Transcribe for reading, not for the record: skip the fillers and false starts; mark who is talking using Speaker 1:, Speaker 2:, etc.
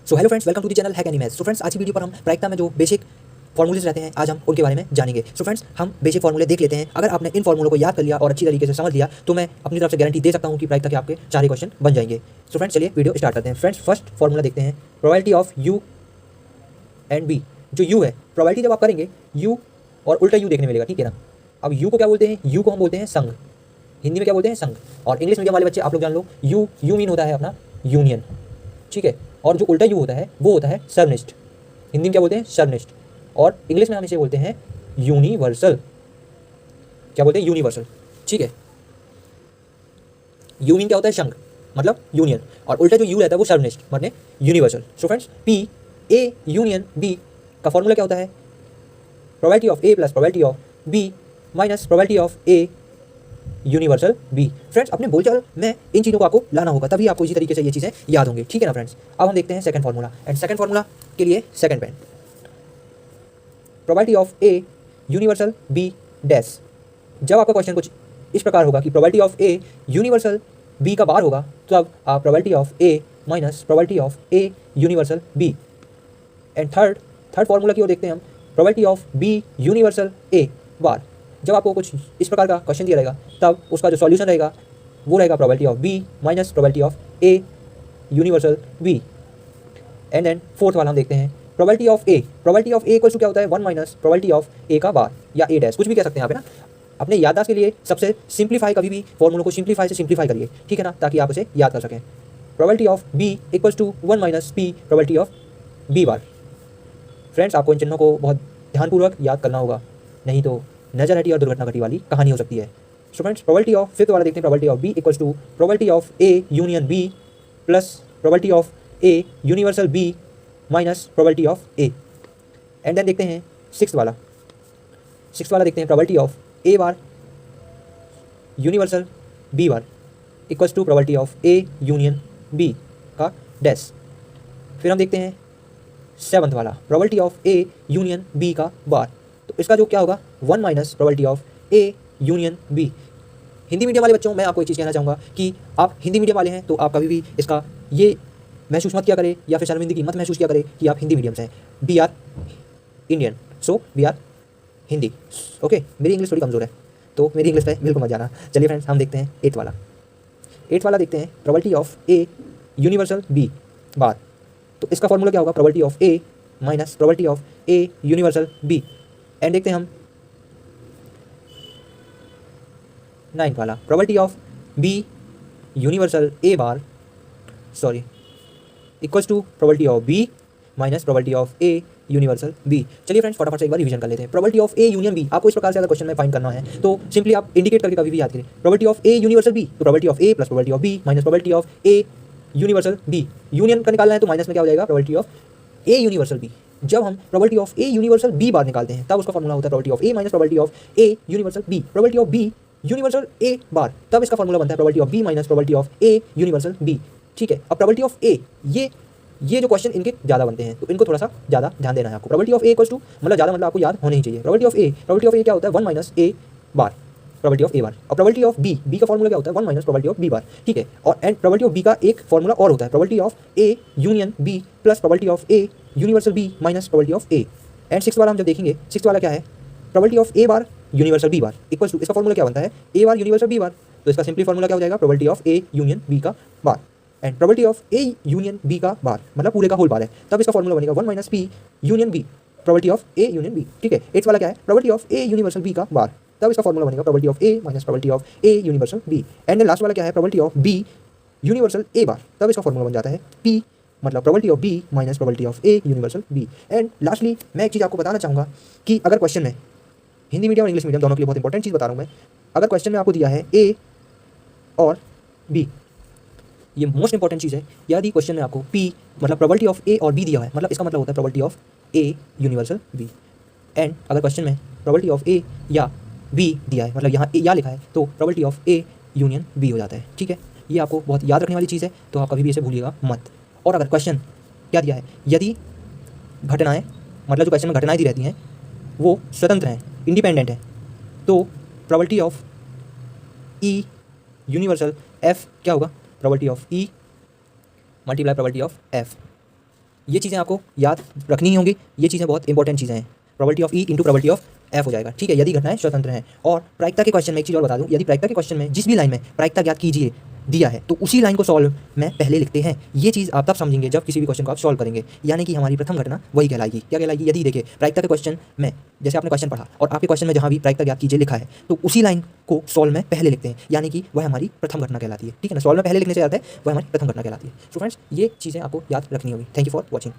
Speaker 1: So hello friends, welcome to the channel hack any maths. So friends, आज की video पर हम प्रायिकता में जो बेसिक फॉर्मूलेज रहते हैं आज हम उनके बारे में जानेंगे। सो फ्रेंड्स, हम बेसिक फॉर्मूले देख लेते हैं। अगर आपने इन फॉर्मूलों को याद कर लिया और अच्छी तरीके से समझ लिया तो मैं अपनी तरफ से गारंटी दे सकता हूं कि प्रायिकता के आपके सारे क्वेश्चन बन जाएंगे। सो फ्रेंड्स, चलिए वीडियो स्टार्ट करते हैं। फ्रेंड्स, फर्स्ट फॉर्मूला देखते हैं, probability of U and B. जो यू है, प्रोबेबिलिटी जब आप करेंगे यू और उल्टा यू देखने मिलेगा, ठीक है ना। अब यू को क्या बोलते हैं? यू को हम बोलते हैं संघ, हिंदी में क्या बोलते हैं? संघ। और इंग्लिश मीडियम वाले बच्चे आप लोग जान लो, यू मीन होता है अपना यूनियन, ठीक है। और जो उल्टा यू होता है वो होता है सर्वनिष्ठ, हिंदी में क्या बोलते हैं? सर्वनिष्ठ। और इंग्लिश में हम इसे बोलते हैं यूनिवर्सल। क्या बोलते हैं? यूनिवर्सल, ठीक है। यू मीन क्या होता है? संघ, मतलब यूनियन। और उल्टा जो यू रहता है वो सर्वनिष्ठ, मतलब universal. So friends, P A union B का फॉर्मूला क्या होता है? Probability of A plus probability of B minus probability of A universal B. Friends, अपने बोलचाल में इन चीज़ों को आपको लाना होगा, तभी आपको इसी तरीके से ये चीज़ें याद होंगी, ठीक है ना फ्रेंड्स। अब हम देखते हैं second formula. And second formula के लिए second pen, probability of A universal B dash. जब आपका क्वेश्चन कुछ इस प्रकार होगा कि probability of A universal B का बार होगा, तो अब आप probability of A minus probability of A universal B. And third formula की ओर देखते हैं हम, probability of B universal A bar. जब आपको कुछ इस प्रकार का क्वेश्चन दिया रहेगा तब उसका जो सॉल्यूशन रहेगा वो रहेगा probability of B minus probability of A universal B. And then fourth वाला हम देखते हैं, probability of A. Probability of A equal to क्या होता है? 1 माइनस प्रोबेबिलिटी ऑफ ए का बार या ए डैश, कुछ भी कह सकते हैं आप, है ना। अपने याददाश्त के लिए सबसे सिंप्लीफाई, कभी भी फॉर्मूलों को सिंप्लीफाई से सिंप्लीफाई करिए, ठीक है ना, ताकि आप उसे याद कर सकें। Probability of B equal to 1 minus P probability of B bar. Friends, आपको इन चिन्हों को बहुत ध्यानपूर्वक याद करना होगा, नहीं तो नजर हटी और दुर्घटना घटी वाली कहानी हो सकती है। So friends, probability of fifth वाला देखते हैं, probability of B equals to probability of A union B plus probability of A universal B minus probability of A. And then देखते हैं सिक्स्थ वाला देखते हैं, probability of A bar universal B bar equals to probability of A union B का dash. फिर हम देखते हैं सेवंथ वाला, probability of A union B का बार। तो इसका जो क्या होगा? 1 minus probability of A union B. Hindi medium वाले बच्चों, मैं आपको एक चीज़ कहना चाहूँगा कि आप हिंदी मीडियम वाले हैं तो आप कभी भी इसका ये महसूस मत किया करें या फिर शर्मिंदगी मत महसूस किया करें कि आप हिंदी मीडियम से हैं। We are Indian, so we are Hindi, okay. मेरी इंग्लिश थोड़ी कमज़ोर है तो मेरी इंग्लिश पे बिल्कुल मत जाना। चलिए फ्रेंड्स, हम देखते हैं एट्थ वाला देखते हैं, probability of A universal B bar. तो इसका फॉर्मूला क्या होगा? Probability of A minus probability of A universal B. And देखते हैं हम नाइन्थ वाला, probability of B universal A bar equals to probability of B minus probability of A universal B. चलिए friends, फटाफट से एक बार रिवीजन कर लेते हैं। Probability of A union B, आपको इस प्रकार से अगर क्वेश्चन में फाइंड करना है तो सिंपली आप इंडिकेट करके कभी भी याद करें। Probability of A universal B, तो probability of A plus probability of B minus probability of A universal B. Union का निकालना है तो माइनस में क्या हो जाएगा? Probability of A universal B. जब हम probability of A universal B bar निकालते हैं तब उसका फॉर्मूला होता है probability of A minus probability of A universal B. Probability of B universal A bar, तब इसका फॉर्मूला बनता है probability of B minus probability of A universal B, ठीक है। अब प्रोबेबिलिटी ऑफ ए, ये जो क्वेश्चन इनके ज़्यादा बनते हैं तो इनको थोड़ा सा ज़्यादा ध्यान देना है आपको। Probability of A equals to मतलब ज़्यादा मतलब आपको याद होने ही चाहिए। प्रोबेबिलिटी ऑफ ए क्या होता है? 1 minus A bar probability of A bar. और प्रोबेबिलिटी ऑफ बी का फॉर्मूला क्या होता है? 1 minus probability of B bar, ठीक है। और एंड प्रोबेबिलिटी ऑफ बी का एक फॉर्मूला और होता है, probability of A union B plus probability of A universal B minus probability of A. And six वाला हम जब देखेंगे, सिक्स वाला क्या है? Probability of A bar universal B bar equals to, इसका फॉर्मूला क्या बनता है? ए बार यूनिवर्सल बी बार, तो इसका सिंपली फॉर्मूला क्या हो जाएगा? Probability of A union B का bar. And probability of A union B का बार मतलब पूरे का होल बार है, तब इसका फॉर्मूला बनेगा 1 minus P union B probability of A union B, ठीक है। एट्थ वाला क्या है? Probability of A universal B का बार, तब इसका फॉर्मूला बनेगा probability of A minus probability of A universal B. And last वाला क्या है? Probability of B universal A bar, तब इसका फॉर्मूला बन जाता है पी मतलब probability of B minus probability of A universal B. And lastly मैं एक चीज़ आपको बताना चाहूँगा कि अगर क्वेश्चन में हिंदी मीडियम और इंग्लिश मीडियम दोनों के लिए बहुत इंपॉर्टेंट चीज़ बता रहा हूँ मैं, अगर क्वेश्चन में आपको दिया है ए और बी, ये मोस्ट इंपॉर्टेंट चीज़ है। यदि क्वेश्चन में आपको पी मतलब प्रोबेबिलिटी ऑफ ए और बी दिया है, मतलब इसका मतलब होता है probability of A universal B. And अगर क्वेश्चन में प्रोबेबिलिटी ऑफ ए या बी दिया है, मतलब यहाँ ए या लिखा है, तो probability of A union B हो जाता है, ठीक है। ये आपको बहुत याद रखने वाली चीज़ है, तो आप कभी भी इसे भूलिएगा मत। और अगर क्वेश्चन क्या दिया है, यदि घटनाएँ मतलब जो क्वेश्चन में घटनाएँ दी रहती हैं वो स्वतंत्र हैं, इंडिपेंडेंट है, तो probability of E universal F क्या होगा? Probability of E multiply probability of F. ये चीज़ें आपको याद रखनी ही होंगी, ये चीज़ें बहुत इंपॉर्टेंट चीज़ें हैं। Probability of E into probability of F हो जाएगा, ठीक है, यदि घटनाएं स्वतंत्र हैं। और प्रायिकता के क्वेश्चन में एक चीज़ और बता दूं, यदि प्रायिकता के क्वेश्चन में जिस भी लाइन में प्रायिकता ज्ञात कीजिए दिया है तो उसी लाइन को सॉल्व में पहले लिखते हैं। ये चीज़ आप तब समझेंगे जब किसी भी क्वेश्चन को आप सॉल्व करेंगे, यानी कि हमारी प्रथम घटना वही कहलाएगी। क्या कहलाएगी? यदि देखिए प्रायिकता के क्वेश्चन में जैसे आपने क्वेश्चन पढ़ा और आपके क्वेश्चन में जहाँ भी प्रायिकता ज्ञात कीजिए लिखा है तो उसी लाइन को सॉल्व में पहले लिखते हैं, यानी कि वह हमारी प्रथम घटना कहलाती है। ठीक है ना, सॉल्व में पहले लिखने से आता है वह हमारी प्रथम घटना कहलाती है। सो फ्रेंड्स, ये चीज़ें आपको याद रखनी होगी। Thank you for watching.